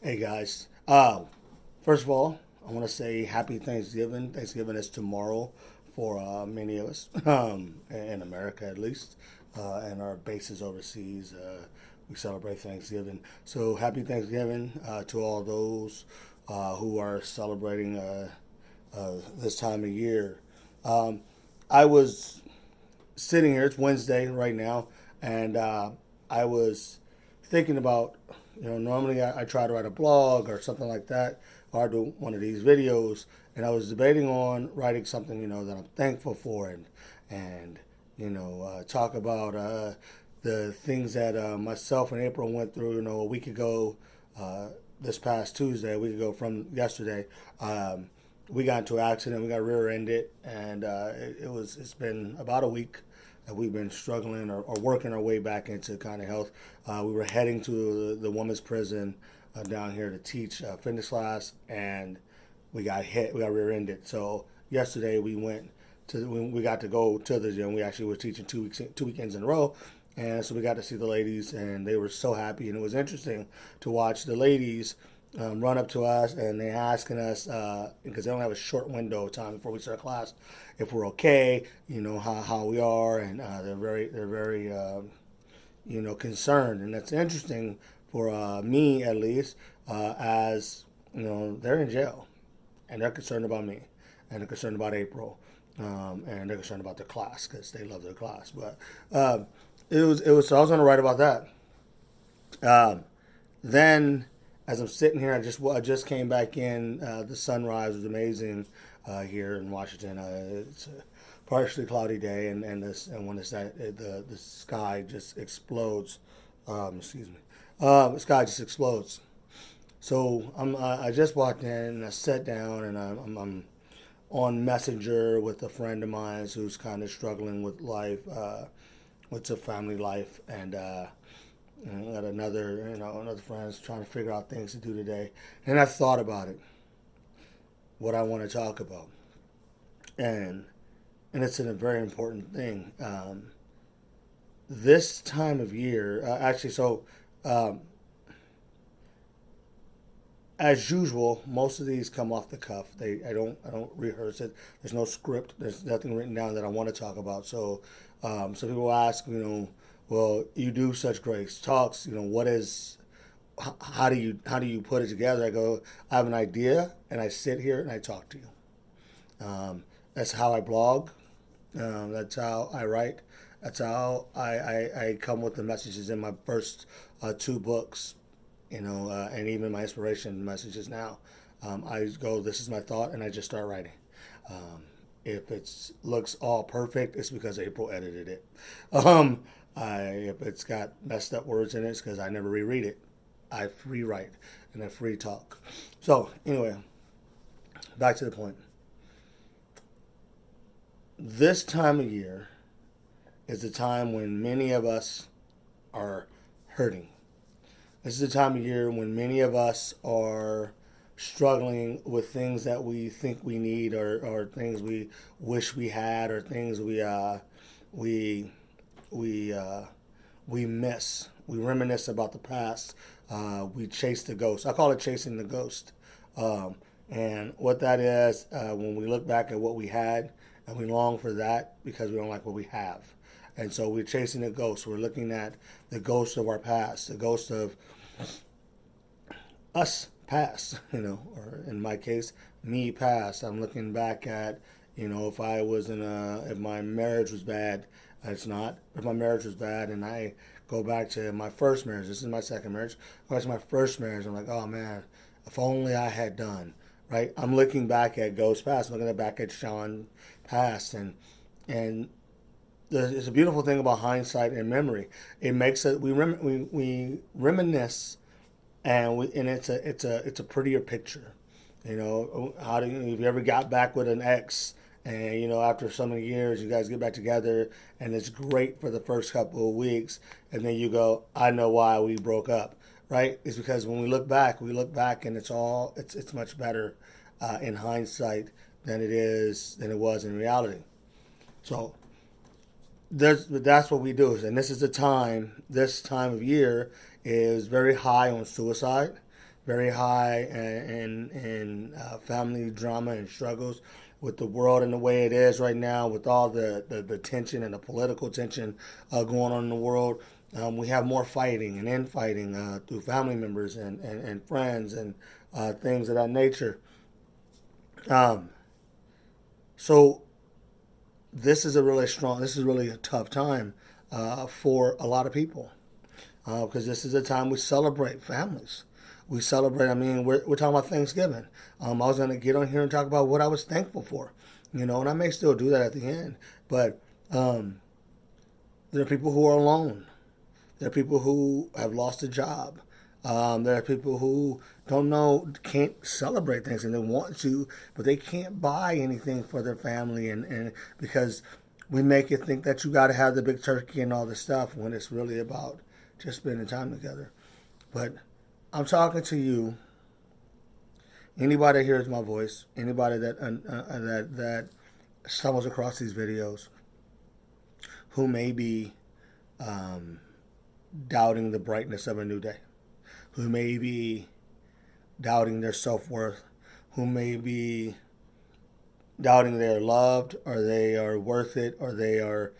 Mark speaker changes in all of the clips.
Speaker 1: Hey guys. First of all, I want to say Happy Thanksgiving. Thanksgiving is tomorrow for many of us, in America at least, and our bases overseas. We celebrate Thanksgiving. So happy Thanksgiving to all those who are celebrating this time of year. Um, I was sitting here. It's Wednesday right now, and I was thinking about, normally I try to write a blog or something like that, or I do one of these videos, and I was debating on writing something, that I'm thankful for, and talk about the things that myself and April went through, a week ago. This past Tuesday, a week ago from yesterday, we got into an accident. We got rear-ended, and it's been about a week that we've been struggling or working our way back into kind of health. We were heading to the women's prison down here to teach fitness class, and we got hit. We got rear-ended. So yesterday we got to go to the gym. We actually were teaching 2 weekends in a row. And so we got to see the ladies, and they were so happy. And it was interesting to watch the ladies run up to us, and they asking us, because they don't have a short window of time before we start class, if we're okay, how we are, and they're very concerned. And that's interesting for me at least, as they're in jail, and they're concerned about me, and they're concerned about April, and they're concerned about their class because they love their class. But it was. So I was going to write about that. Then, as I'm sitting here, I just came back in. The sunrise was amazing here in Washington. It's a partially cloudy day, and when it's that the sky just explodes. Excuse me. The sky just explodes. So I just walked in and I sat down, and I'm on Messenger with a friend of mine who's kind of struggling with life, with a family life, and I got another friend's trying to figure out things to do today, and I thought about it, what I want to talk about, and it's a very important thing. This time of year, actually, so um, as usual, most of these come off the cuff. I don't rehearse it. There's no script. There's nothing written down that I want to talk about. So, some people ask, well, you do such great talks. What is how do you put it together? I go, I have an idea, and I sit here and I talk to you. That's how I blog. That's how I write. That's how I come with the messages in my first two books, and even my inspiration messages now. I go, this is my thought, and I just start writing. Um, if it looks all perfect, it's because April edited it. Um, if it's got messed up words in it, it's because I never reread it. I free write and I free talk. So anyway, back to the point. This time of year is the time when many of us are hurting. This is the time of year when many of us are struggling with things that we think we need, or things we wish we had, or things we we we miss. We reminisce about the past. We chase the ghost. I call it chasing the ghost. Um, and what that is, when we look back at what we had, and we long for that because we don't like what we have. And so we're chasing the ghost. We're looking at the ghost of our past, the ghost of us past, or in my case, me past. I'm looking back at, if I was if my marriage was bad, it's not. If my marriage was bad, and I go back to my first marriage, this is my second marriage, go back to my first marriage, I'm like, oh man, if only I had done, right? I'm looking back at Ghost Past, I'm looking back at Sean Past, and it's a beautiful thing about hindsight and memory. It makes it, we reminisce, and it's a prettier picture. How do you, if you ever got back with an ex, and after so many years you guys get back together, and it's great for the first couple of weeks, and then you go, I know why we broke up, right? It's because when we look back, and it's much better in hindsight than it was in reality. So that's what we do, and this time of year is very high on suicide. very high in family drama and struggles with the world and the way it is right now, with all the tension and the political tension going on in the world. We have more fighting and infighting through family members and friends and things of that nature. Um, so this is really a tough time for a lot of people because this is a time we celebrate families. We celebrate. I mean, we're talking about Thanksgiving. I was going to get on here and talk about what I was thankful for, and I may still do that at the end. But um, there are people who are alone. There are people who have lost a job. There are people who don't know, can't celebrate things, and they want to, but they can't buy anything for their family, and because we make it think that you got to have the big turkey and all this stuff when it's really about just spending time together. But I'm talking to you, anybody that hears my voice, anybody that stumbles across these videos, who may be um, doubting the brightness of a new day, who may be doubting their self worth, who may be doubting they are loved or they are worth it or they are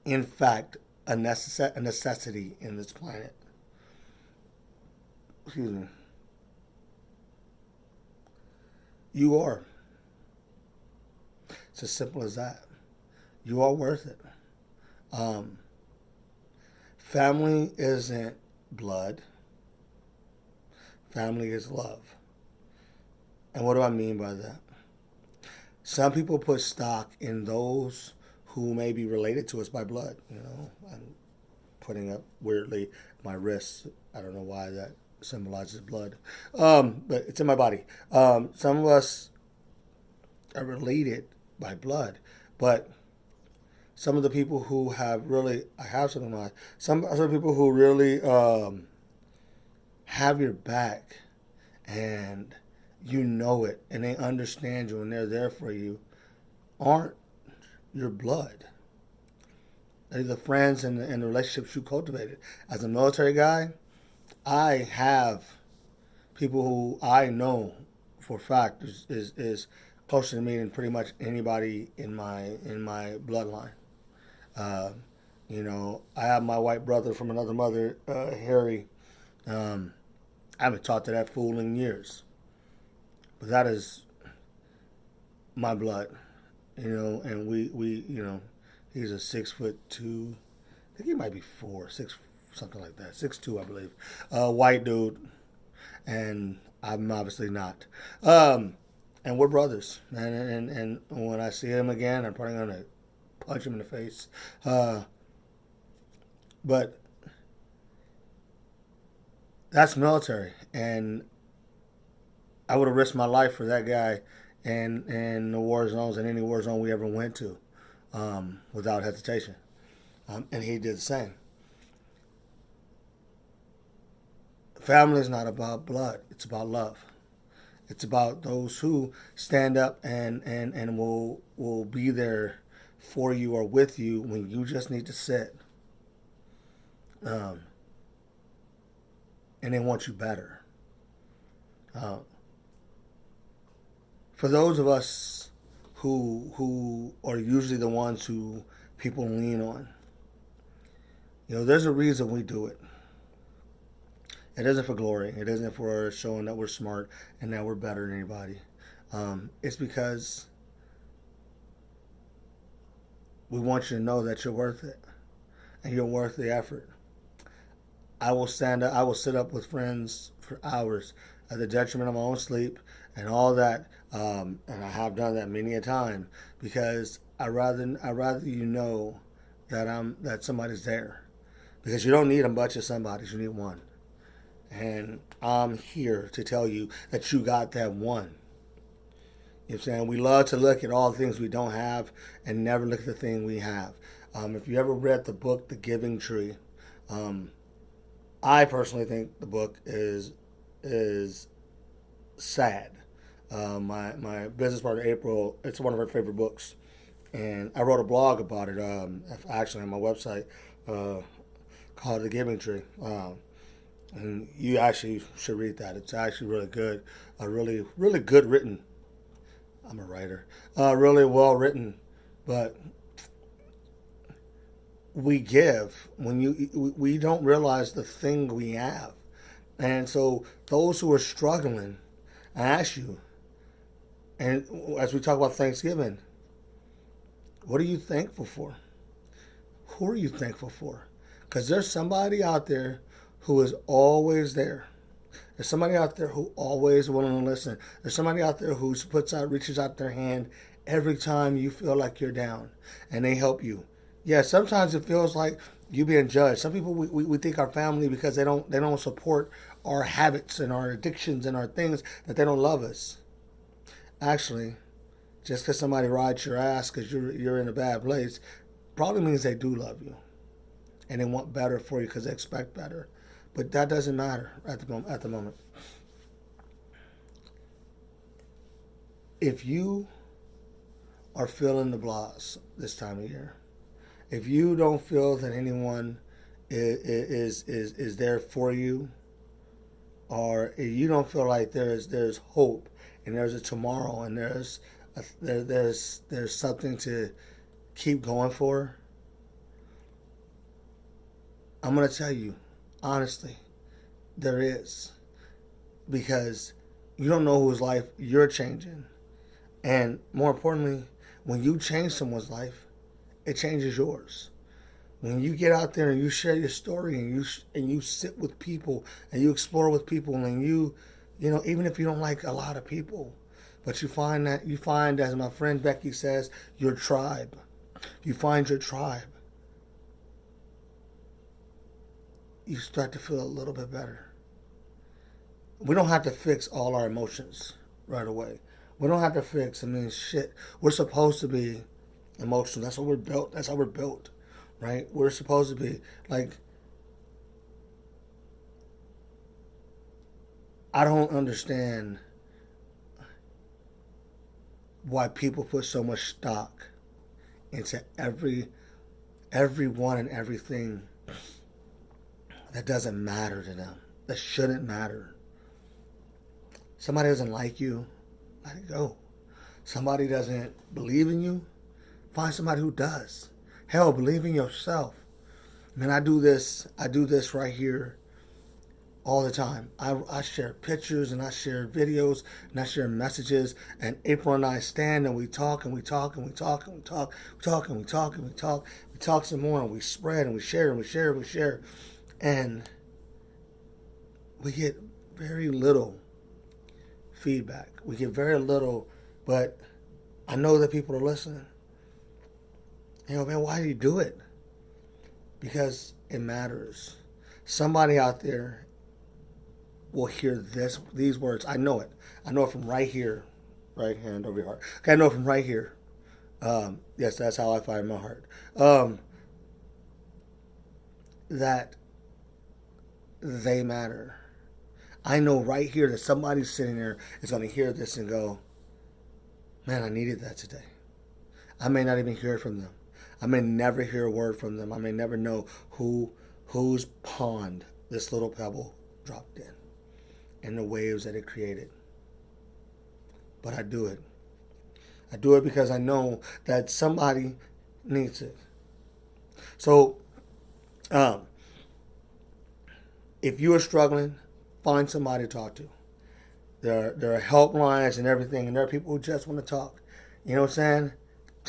Speaker 1: in fact a necessity in this planet. Excuse me. You are. It's as simple as that. You are worth it. Um, Family isn't blood. Family is love. And what do I mean by that? Some people put stock in those who may be related to us by blood. I'm putting up weirdly my wrists. I don't know why that symbolizes blood, but it's in my body. Some of us are related by blood, but some of the people who have really, I have some in mind. Some people who really have your back, and you know it, and they understand you, and they're there for you, aren't your blood. They're the friends and the relationships you cultivated. As a military guy, I have people who I know for a fact is closer to me than pretty much anybody in my bloodline. Uh, I have my white brother from another mother, Harry. Um, I haven't talked to that fool in years, but that is my blood. And we, he's a 6'2". I think he might be 4, 6, something like that. 6'2", I believe. White dude, and I'm obviously not. And we're brothers, and when I see him again, I'm probably gonna punch him in the face. Uh, but that's military, and I would have risked my life for that guy in the war zones and any war zone we ever went to, without hesitation. And he did the same. Family is not about blood; it's about love. It's about those who stand up and will be there for you or with you when you just need to sit. Um, and they want you better. Uh, for those of us who are usually the ones who people lean on, there's a reason we do it. It isn't for glory. It isn't for showing that we're smart and that we're better than anybody. It's because we want you to know that you're worth it and you're worth the effort. I will stand up. I will sit up with friends for hours at the detriment of my own sleep and all that. And I have done that many a time because I rather that somebody's there, because you don't need a bunch of somebodies. You need one. And I'm here to tell you that you got that one. You know what I'm saying? We love to look at all the things we don't have and never look at the thing we have. If you ever read the book The Giving Tree, um, I personally think the book is sad. My business partner April, it's one of her favorite books, and I wrote a blog about it. Actually on my website, called The Giving Tree. And you actually should read that. It's actually really good. A really, really good written. I'm a writer. Really well written. But we give when we don't realize the thing we have. And so those who are struggling, I ask you, and as we talk about Thanksgiving, what are you thankful for? Who are you thankful for? Because there's somebody out there who is always there. There's somebody out there who always willing to listen. There's somebody out there who reaches out their hand every time you feel like you're down, and they help you. Yeah, sometimes it feels like you being judged. Some people we think our family because they don't support our habits and our addictions and our things that they don't love us. Actually, just because somebody rides your ass because you're in a bad place, probably means they do love you and they want better for you because they expect better. But that doesn't matter at the moment. If you are feeling the blahs this time of year, if you don't feel that anyone is there for you, or if you don't feel like there's hope and there's a tomorrow and there's something to keep going for, I'm gonna tell you honestly, there is, because you don't know whose life you're changing, and more importantly, when you change someone's life, it changes yours. When you get out there and you share your story and you sit with people and you explore with people and you even if you don't like a lot of people, but you find as my friend Becky says, your tribe. You find your tribe. You start to feel a little bit better. We don't have to fix all our emotions right away. We don't have to fix. I mean, shit. We're supposed to be emotional. That's what we're built. That's how we're built, right? We're supposed to be like. I don't understand why people put so much stock into everyone and everything that doesn't matter to them. That shouldn't matter. Somebody doesn't like you, let it go. Somebody doesn't believe in you, find somebody who does. Hell, believe in yourself. Man, I do this right here all the time. I share pictures and I share videos and I share messages, and April and I stand and we talk and we talk and we talk and we talk, we talk and we talk and we talk. We talk some more and we spread and we share and we share and we share. And we get very little feedback. We get very little, but I know that people are listening. Man, why do you do it? Because it matters. Somebody out there will hear these words. I know it. I know it from right here. Right hand over your heart. Okay, I know it from right here. Yes, that's how I find my heart. That they matter. I know right here that somebody's sitting there is going to hear this and go, man, I needed that today. I may not even hear from them. I may never hear a word from them. I may never know whose pond this little pebble dropped in and the waves that it created. But I do it. I do it because I know that somebody needs it. So, if you are struggling, find somebody to talk to. There are helplines and everything, and there are people who just want to talk. You know what I'm saying?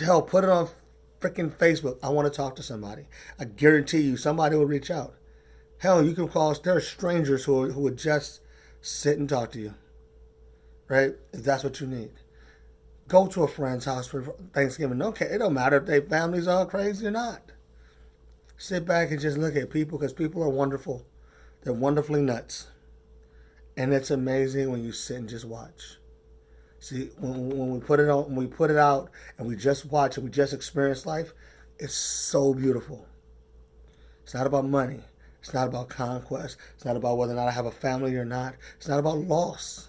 Speaker 1: Hell, put it on freaking Facebook. I want to talk to somebody. I guarantee you, somebody will reach out. Hell, you can call. There are strangers who would just sit and talk to you, right? If that's what you need. Go to a friend's house for Thanksgiving. Okay, it don't matter if their family's all crazy or not. Sit back and just look at people, because people are wonderful. They're wonderfully nuts. And it's amazing when you sit and just watch. See, when we put it on, when we put it out, and we just watch and we just experience life, it's so beautiful. It's not about money. It's not about conquest. It's not about whether or not I have a family or not. It's not about loss.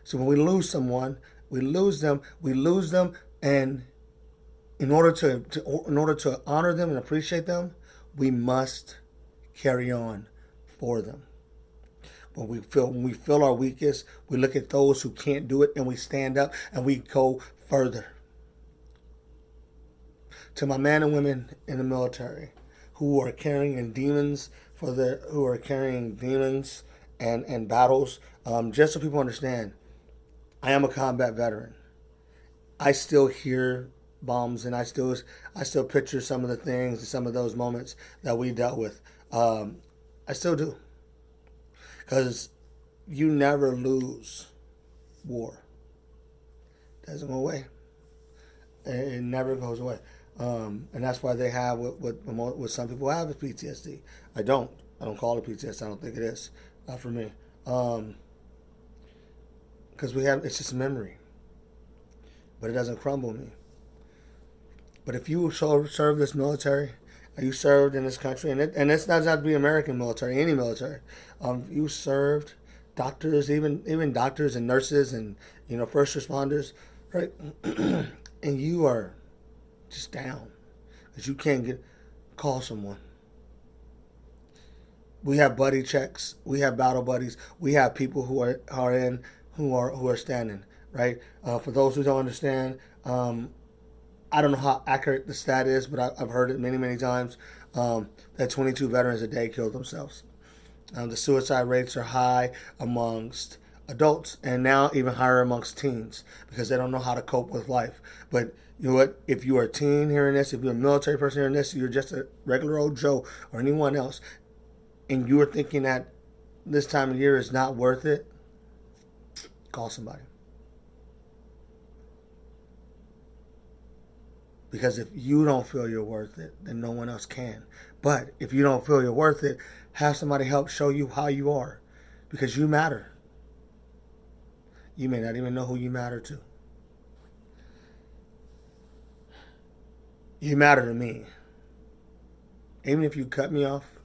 Speaker 1: So when we lose someone, we lose them, and in order to honor them and appreciate them, we must carry on, for them. When we feel our weakest, we look at those who can't do it and we stand up and we go further. To my men and women in the military who are carrying demons and battles, just so people understand, I am a combat veteran. I still hear bombs, and I still picture some of the things and some of those moments that we dealt with. I still do, because you never lose war. It doesn't go away. It never goes away. And that's why they have what some people have is PTSD. I don't. I don't call it PTSD. I don't think it is. Not for me. Because it's just memory. But it doesn't crumble me. But if you serve this military, you served in this country, and it's not to be American military, any military. You served doctors, even doctors and nurses, and first responders, right? And you are just down because you can't call someone. We have buddy checks. We have battle buddies. We have people who are standing, right? For those who don't understand, I don't know how accurate the stat is, but I've heard it many, many times, that 22 veterans a day kill themselves. The suicide rates are high amongst adults, and now even higher amongst teens, because they don't know how to cope with life. But you know what? If you are a teen hearing this, if you're a military person hearing this, you're just a regular old Joe or anyone else, and you are thinking that this time of year is not worth it, call somebody. Because if you don't feel you're worth it, then no one else can. But if you don't feel you're worth it, have somebody help show you how you are. Because you matter. You may not even know who you matter to. You matter to me. Even if you cut me off,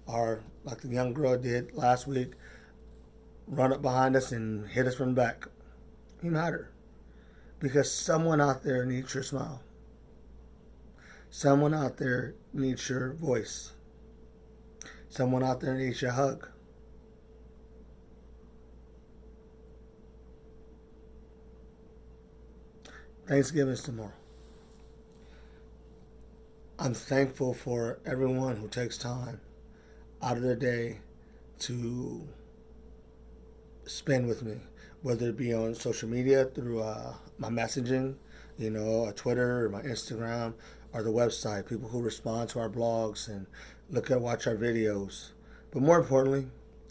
Speaker 1: or like the young girl did last week, run up behind us and hit us from the back. You matter. Because someone out there needs your smile. Someone out there needs your voice. Someone out there needs your hug. Thanksgiving's tomorrow. I'm thankful for everyone who takes time out of their day to spend with me, whether it be on social media through my messaging, Twitter or my Instagram or the website, people who respond to our blogs and watch our videos. But more importantly,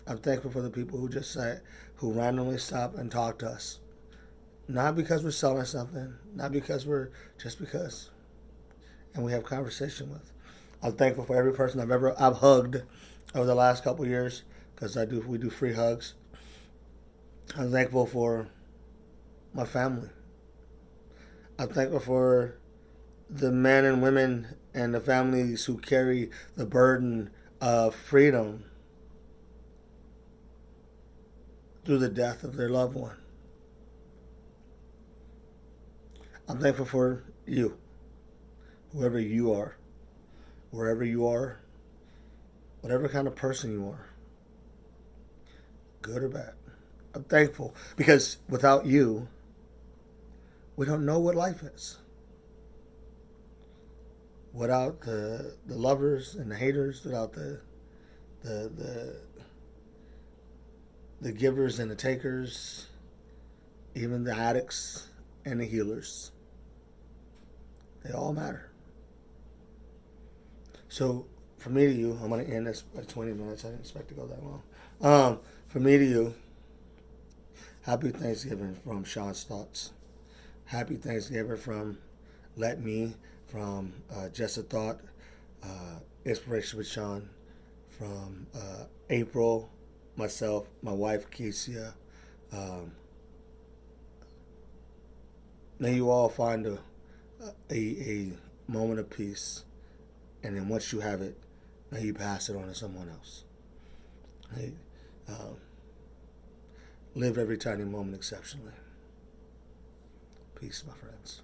Speaker 1: I'm thankful for the people who randomly stop and talk to us. Not because we're selling something, not because just because. And we have conversation with. I'm thankful for every person I've hugged over the last couple of years, because we do free hugs. I'm thankful for my family. I'm thankful for the men and women and the families who carry the burden of freedom through the death of their loved one. I'm thankful for you, whoever you are, wherever you are, whatever kind of person you are, good or bad. I'm thankful because without you, we don't know what life is. Without the lovers and the haters, without the givers and the takers, even the addicts and the healers, they all matter. So for me to you, I'm going to end this at 20 minutes. I didn't expect to go that long. For me to you, happy Thanksgiving from Sean's Thoughts. Happy Thanksgiving from Let Me, from Just a Thought, Inspiration with Sean, from April, myself, my wife, Kesia. May you all find a moment of peace, and then once you have it, may you pass it on to someone else. Hey, live every tiny moment exceptionally. Peace, my friends.